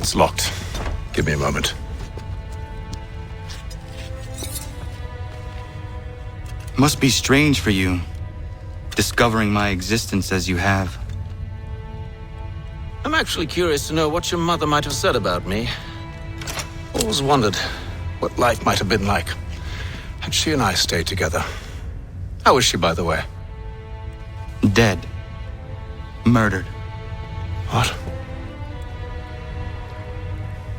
It's locked. Give me a moment. Must be strange for you, discovering my existence as you have. I'm actually curious to know what your mother might have said about me. Always wondered what life might have been like had she and I stayed together. How is she, by the way? Dead. Murdered. What?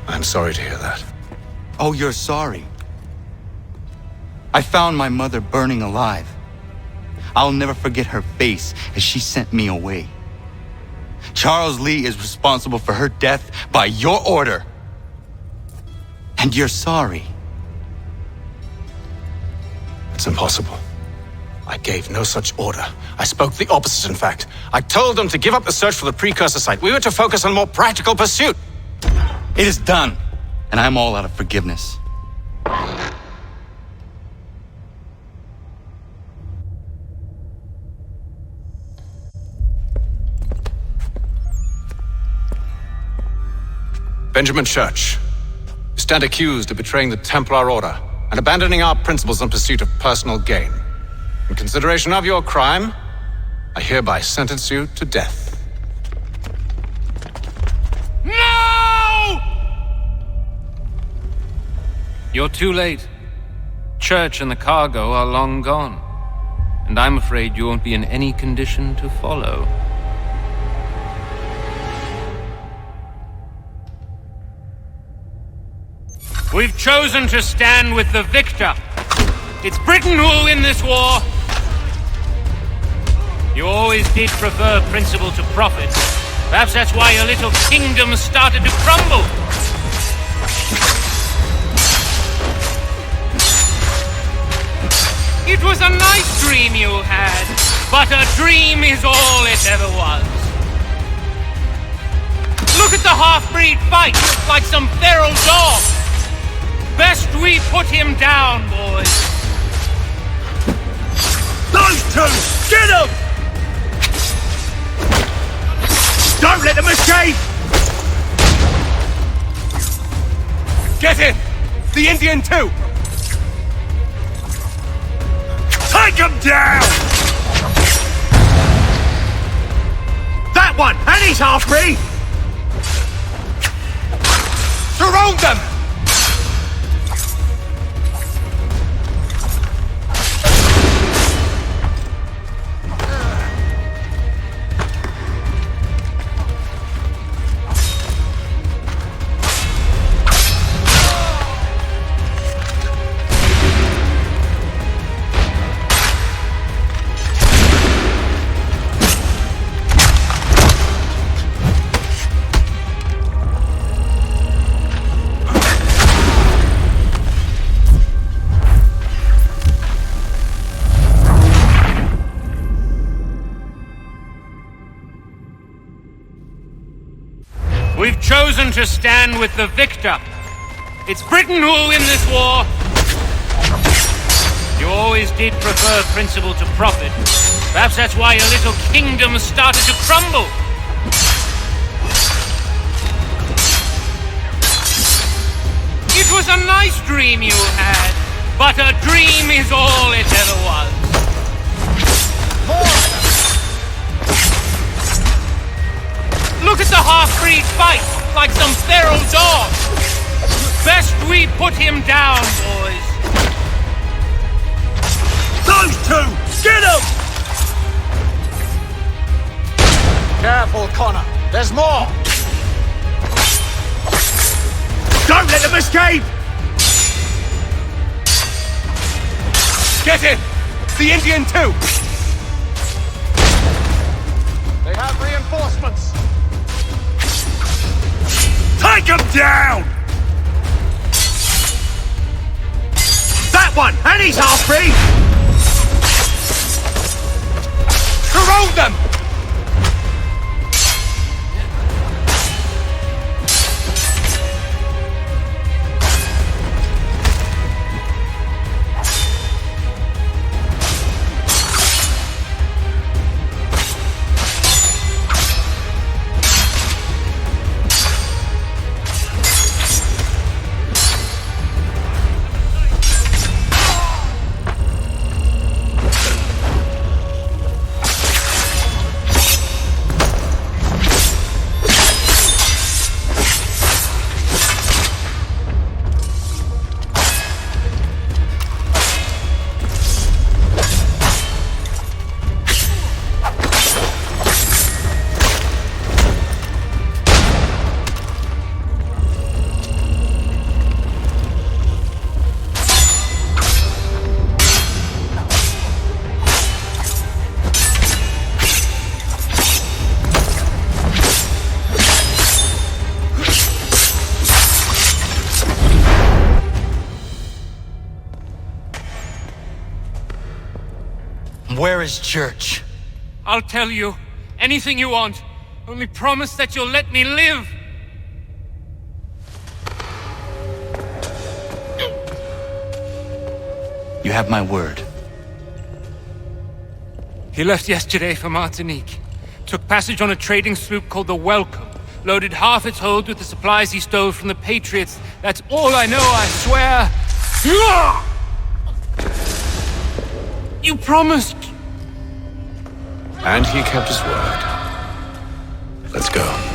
I'm sorry to hear that. Oh, you're sorry. I found my mother burning alive. I'll never forget her face as she sent me away. Charles Lee is responsible for her death by your order. And you're sorry. It's impossible. I gave no such order. I spoke the opposite, in fact. I told them to give up the search for the precursor site. We were to focus on more practical pursuit. It is done, and I'm all out of forgiveness. Benjamin Church, you stand accused of betraying the Templar Order and abandoning our principles in pursuit of personal gain. In consideration of your crime, I hereby sentence you to death. No! You're too late. Church and the cargo are long gone, and I'm afraid you won't be in any condition to follow. We've chosen to stand with the victor. It's Britain who will win this war. You always did prefer principle to profit. Perhaps that's why your little kingdom started to crumble. It was a nice dream you had, but a dream is all it ever was. Look at the half-breed fight like some feral dog. Best we put him down, boys. Those two! Get them! Don't let them escape! Get in! The Indian too! Take them down! That one! And he's half-breed! Surround them! We've chosen to stand with the victor. It's Britain who will win this war. You always did prefer principle to profit. Perhaps that's why your little kingdom started to crumble. It was a nice dream you had, but a dream is all it ever was. Look at the half-breed fight like some feral dog. Best we put him down, boys. Those two! Get them! Careful, Connor. There's more! Don't let them escape! Get in! The Indian too! They have reinforcements! Take them down! That one! And he's half-breed! Surround them! Where is church? I'll tell you. Anything you want. Only promise that you'll let me live. You have my word. He left yesterday for Martinique. Took passage on a trading sloop called the Welcome. Loaded half its hold with the supplies he stole from the Patriots. That's all I know, I swear. You promised. And he kept his word. Let's go.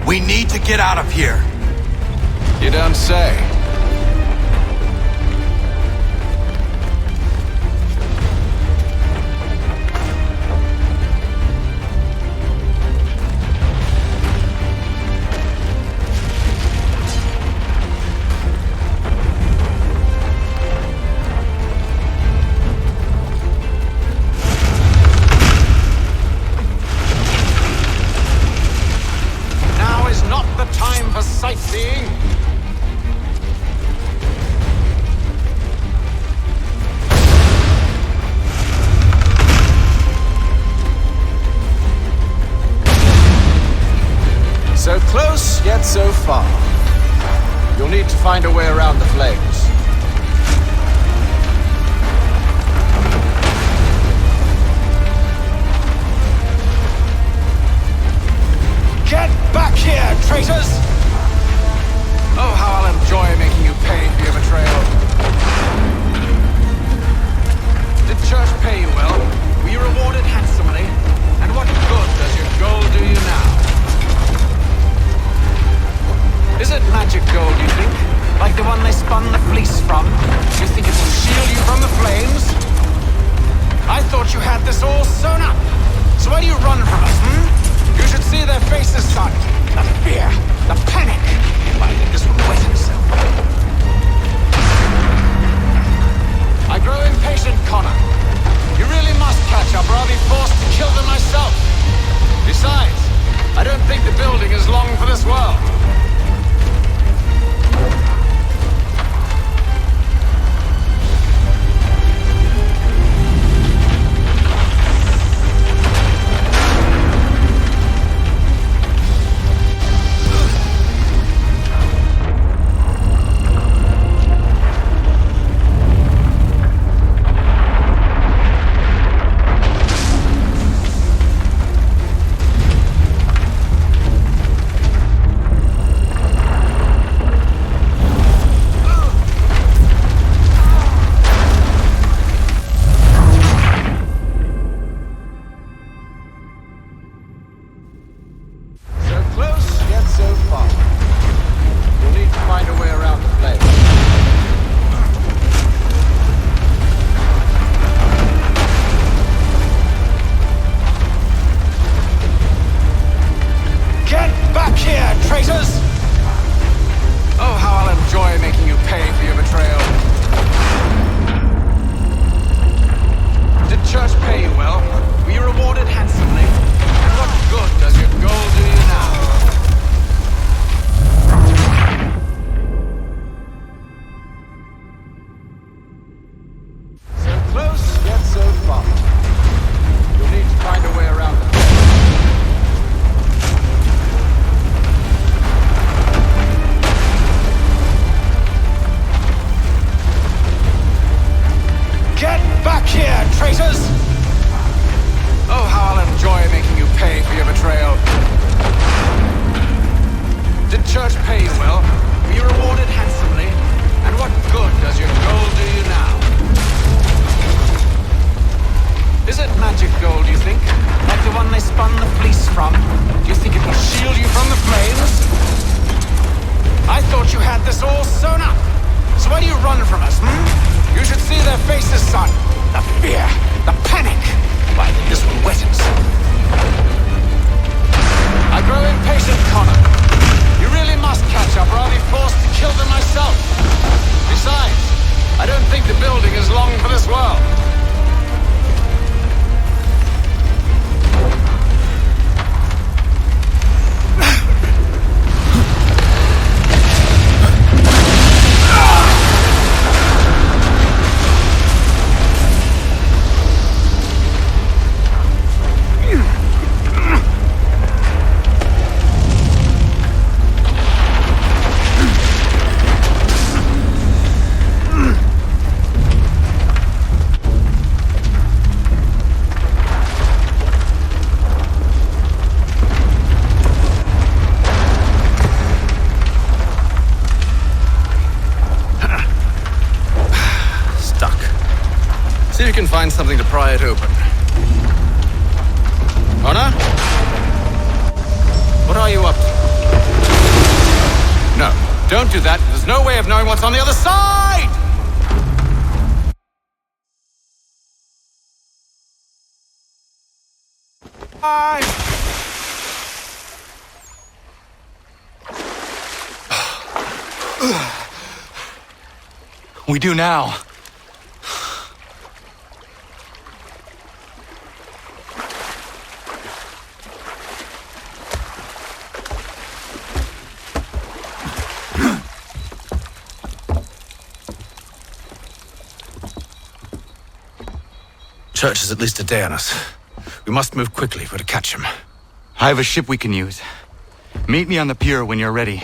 We need to get out of here. You don't say. Sightseeing? So close, yet so far. You'll need to find a way around the flames. Get back here, traitors! Oh, how I'll enjoy making you pay for your betrayal. Did church pay you well? Were you rewarded handsomely? And what good does your gold do you now? Is it magic gold, you think? Like the one they spun the fleece from? You think it will shield you from the flames? I thought you had this all sewn up. So why do you run from us, You should see their faces, son. The fear, the panic. I think this will wet himself. I grow impatient, Connor. You really must catch up, or I'll be forced to kill them myself. Besides, I don't think the building is long for this world. You had this all sewn up. So why do you run from us, You should see their faces, son. The fear, the panic. Why, this will wet us. I grow impatient, Connor. You really must catch up, or I'll be forced to kill them myself. Besides, I don't think the building is long for this world. See if you can find something to pry it open. Connor? What are you up to? No, don't do that. There's no way of knowing what's on the other side! We do now. Church is at least a day on us. We must move quickly if we're to catch him. I have a ship we can use. Meet me on the pier when you're ready.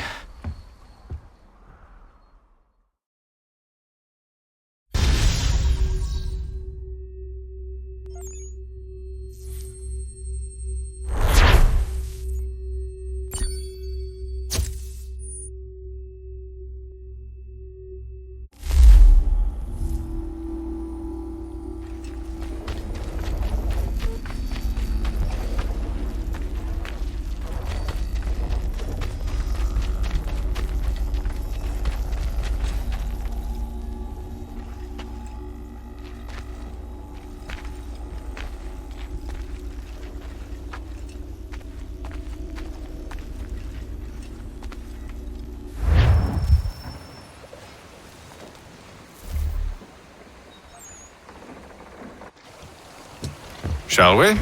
Shall we?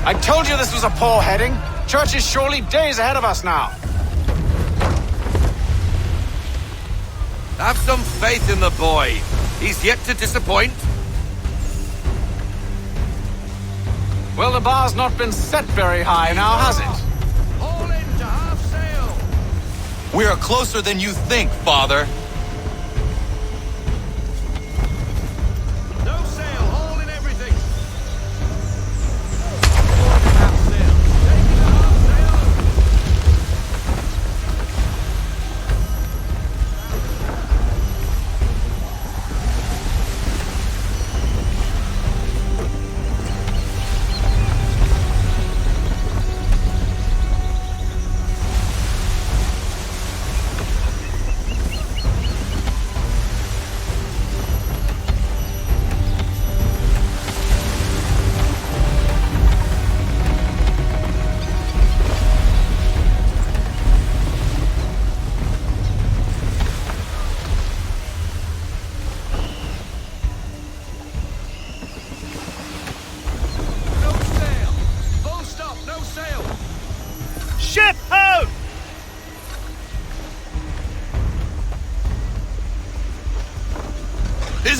I told you this was a poor heading. Church is surely days ahead of us now. Have some faith in the boy. He's yet to disappoint. Well, the bar's not been set very high now, has it? Haul in to half sail. We are closer than you think, Father. No sail, haul in everything. Half sail. Take it to half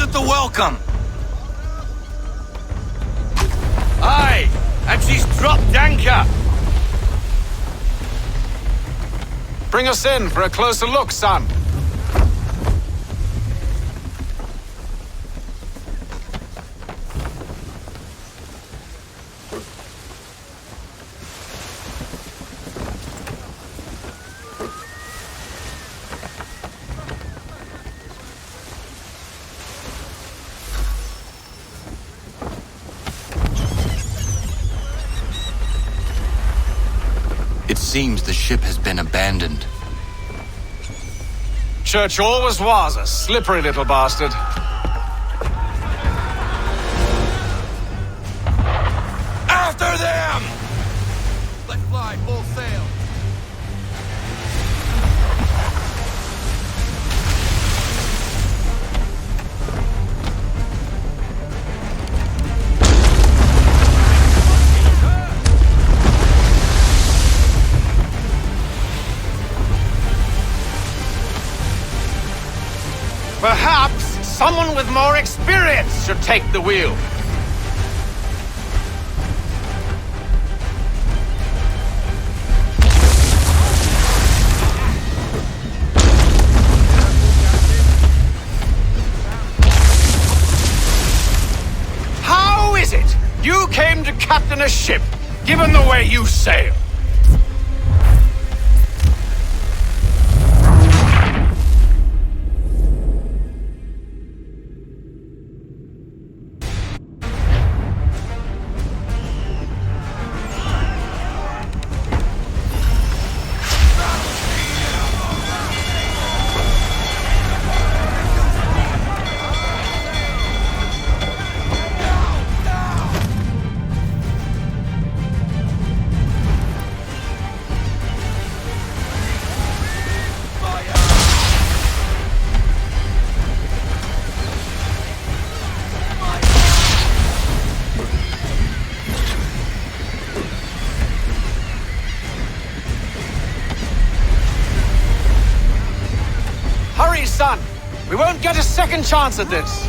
isn't the welcome? Aye, and she's dropped anchor. Bring us in for a closer look, son. It seems the ship has been abandoned. Church always was a slippery little bastard. After them! Let's fly full sail. Perhaps someone with more experience should take the wheel. How is it you came to captain a ship, given the way you sail? Hurry, son! We won't get a second chance at this!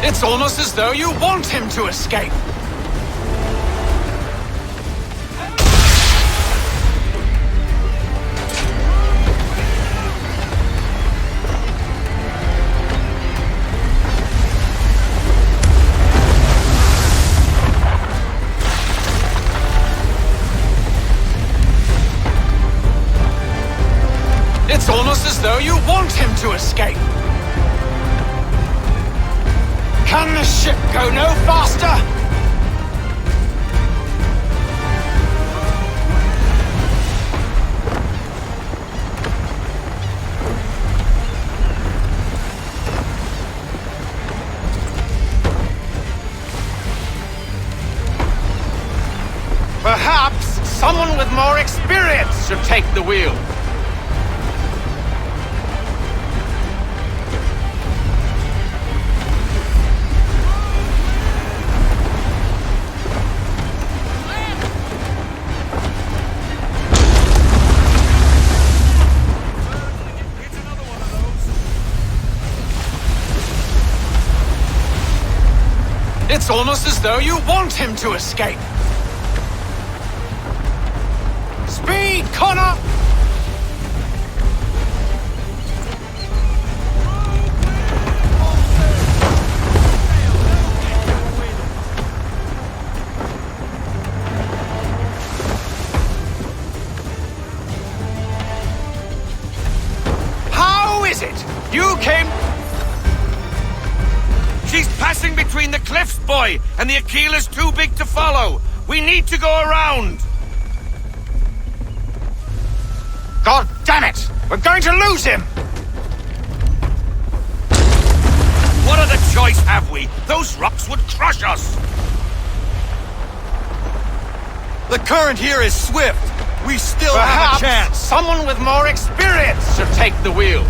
It's almost as though you want him to escape! It's almost as though you want him to escape! Can the ship go no faster? Perhaps someone with more experience should take the wheel. It's almost as though you want him to escape. Speed, Connor! How is it you came... She's passing between the cliffs, boy, and the Aquila's too big to follow. We need to go around. God damn it! We're going to lose him! What other choice have we? Those rocks would crush us. The current here is swift. We still Perhaps have a chance. someone with more experience should take the wheel.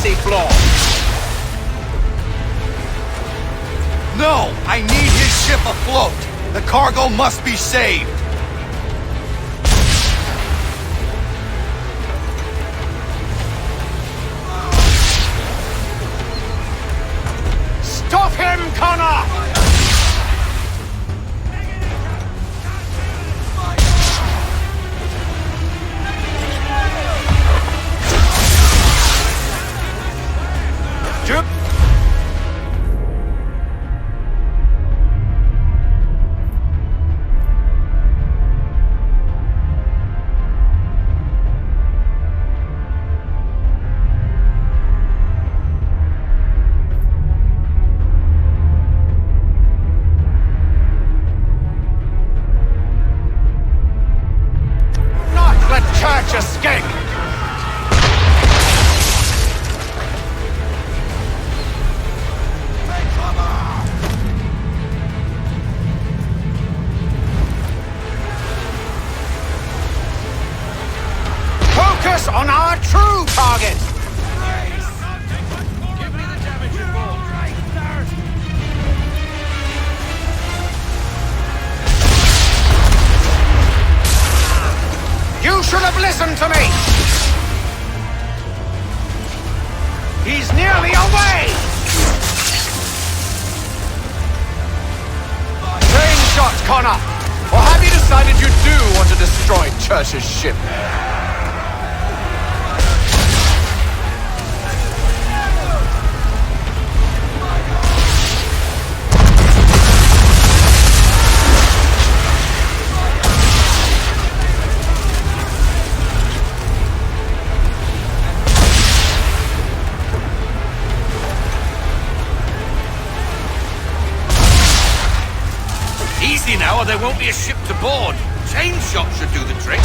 seafloor! No! I need his ship afloat! The cargo must be saved! Stop him, Connor! Escape! Focus on our true target! Give me the damage report. You should have listened to me! He's nearly away! Train shot, Connor! Or have you decided you do want to destroy Church's ship? Easy now, or there won't be a ship to board. Chain shot should do the trick.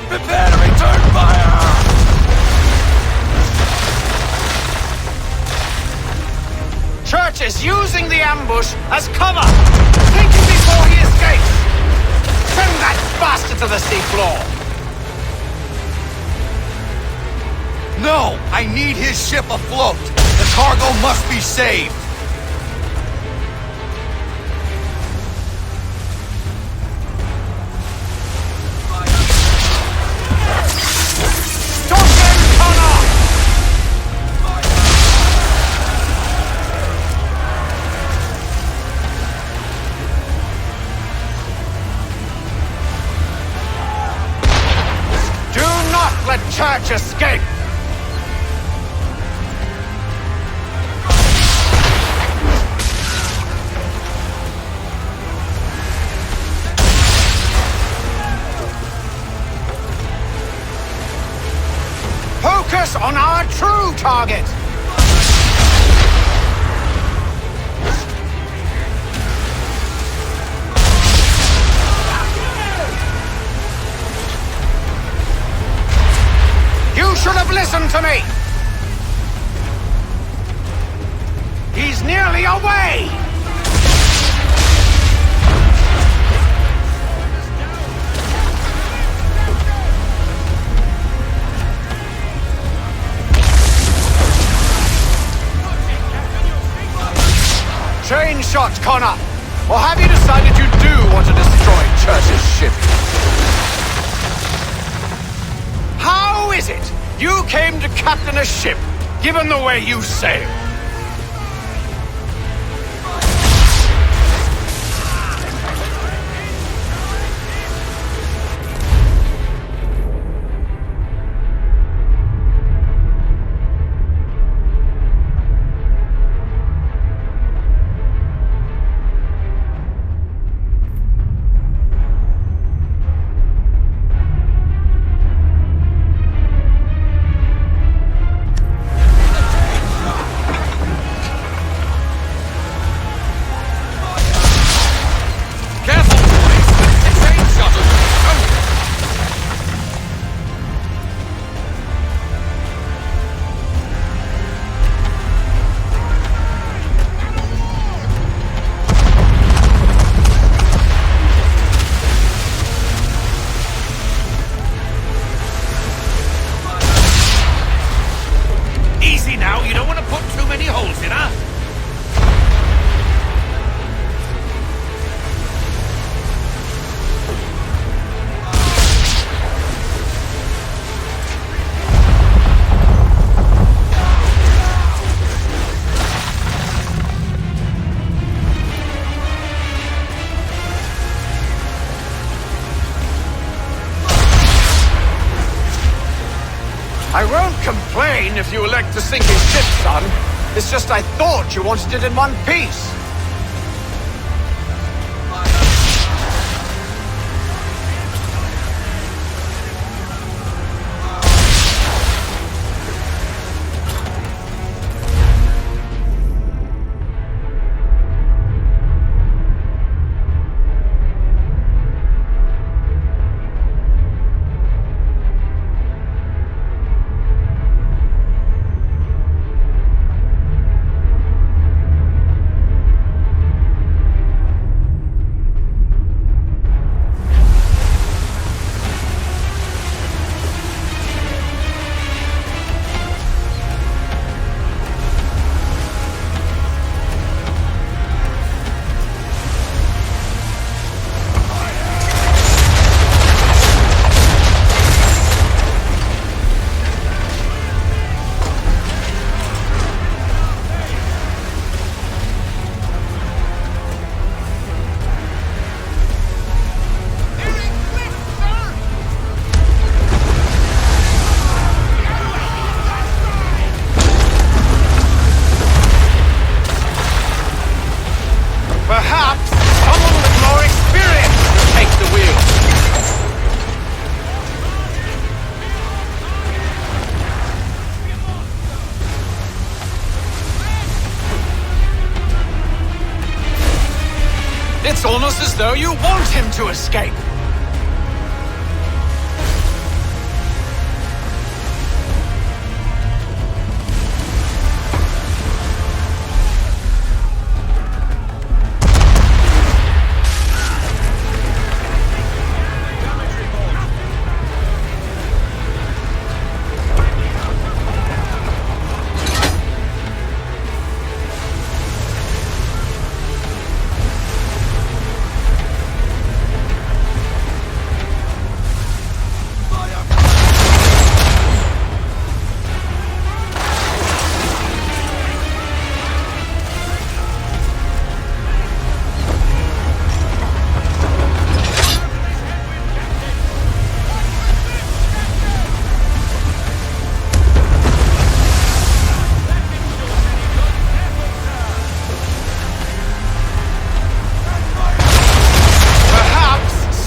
Prepare to return fire! Church is using the ambush as cover! Take him before he escapes! Send that bastard to the seafloor! No! I need his ship afloat! The cargo must be saved! Let Church escape! Focus on our true target! You should have listened to me! He's nearly away! Chain shot, Connor! Or have you decided you do want to destroy Church's ship? How is it you came to captain a ship, given the way you sail? I won't complain if you elect to sink his ship, son. It's just I thought you wanted it in one piece. Perhaps someone with more experience will take the wheel. It's almost as though you want him to escape.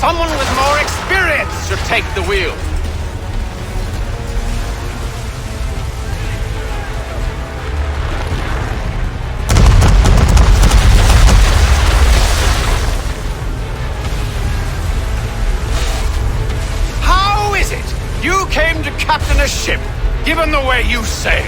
Someone with more experience should take the wheel. How is it you came to captain a ship, given the way you sail?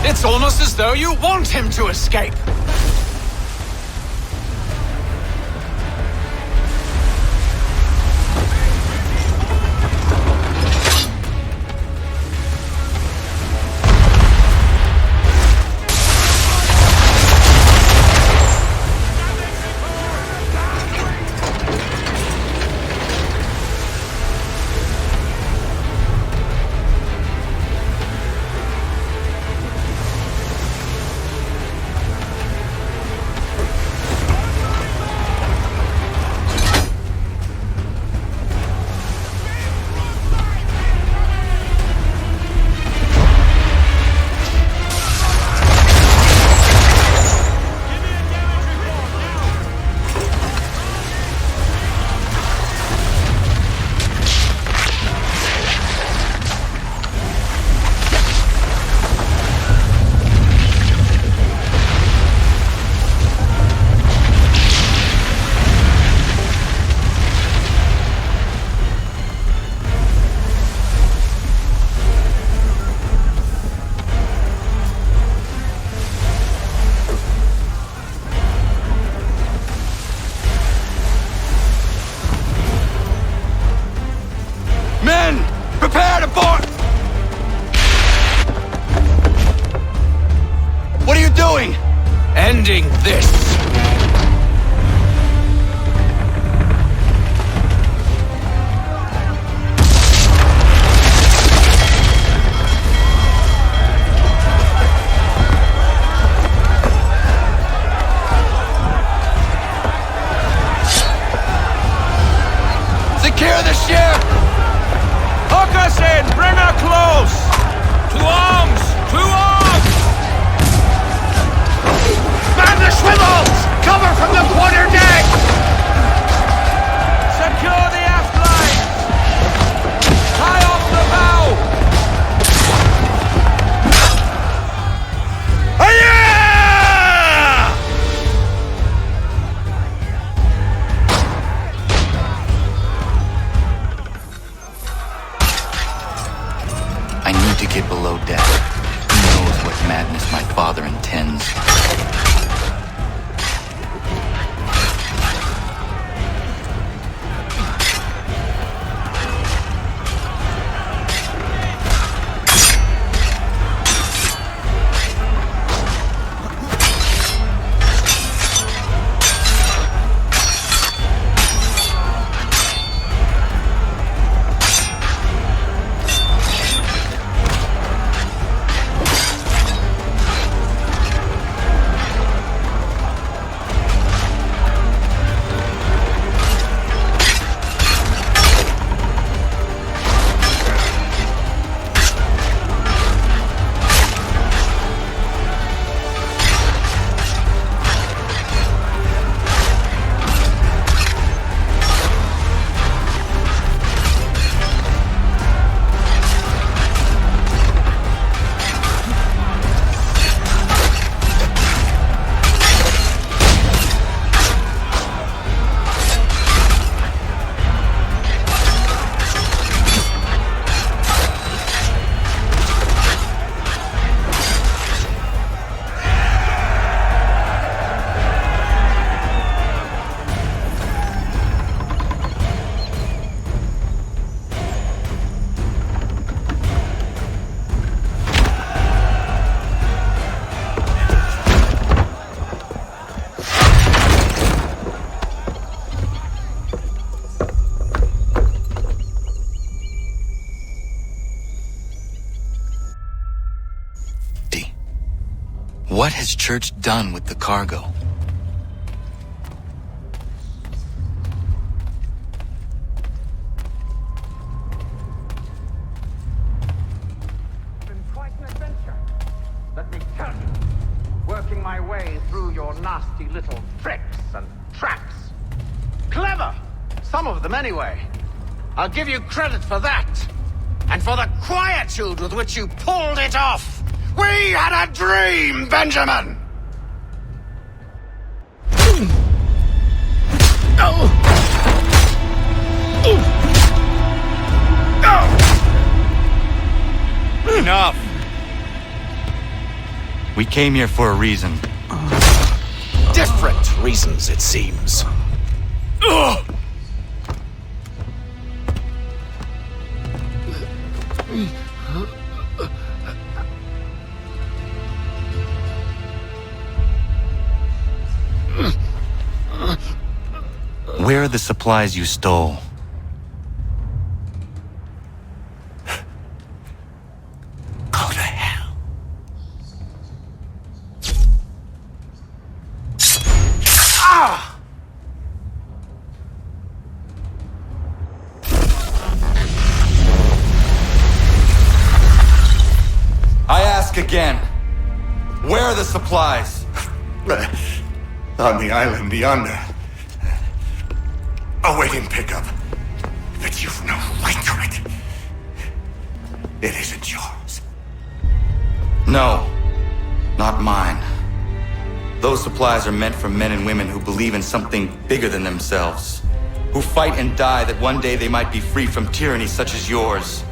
It's almost as though you want him to escape. Prepare to board! What are you doing? Ending this. I need to get below deck. Who knows what madness my father intends? What has Church done with the cargo? Been quite an adventure. Let me tell you, working my way through your nasty little tricks and traps. Clever! Some of them anyway. I'll give you credit for that. And for the quietude with which you pulled it off. We had a dream, Benjamin! Enough! We came here for a reason. Different reasons, it seems. Where are the supplies you stole? Go to hell. Ah! I ask again. Where are the supplies? On the island yonder. Awaiting pickup. But you've no right to it. It isn't yours. No, not mine. Those supplies are meant for men and women who believe in something bigger than themselves. Who fight and die that one day they might be free from tyranny such as yours.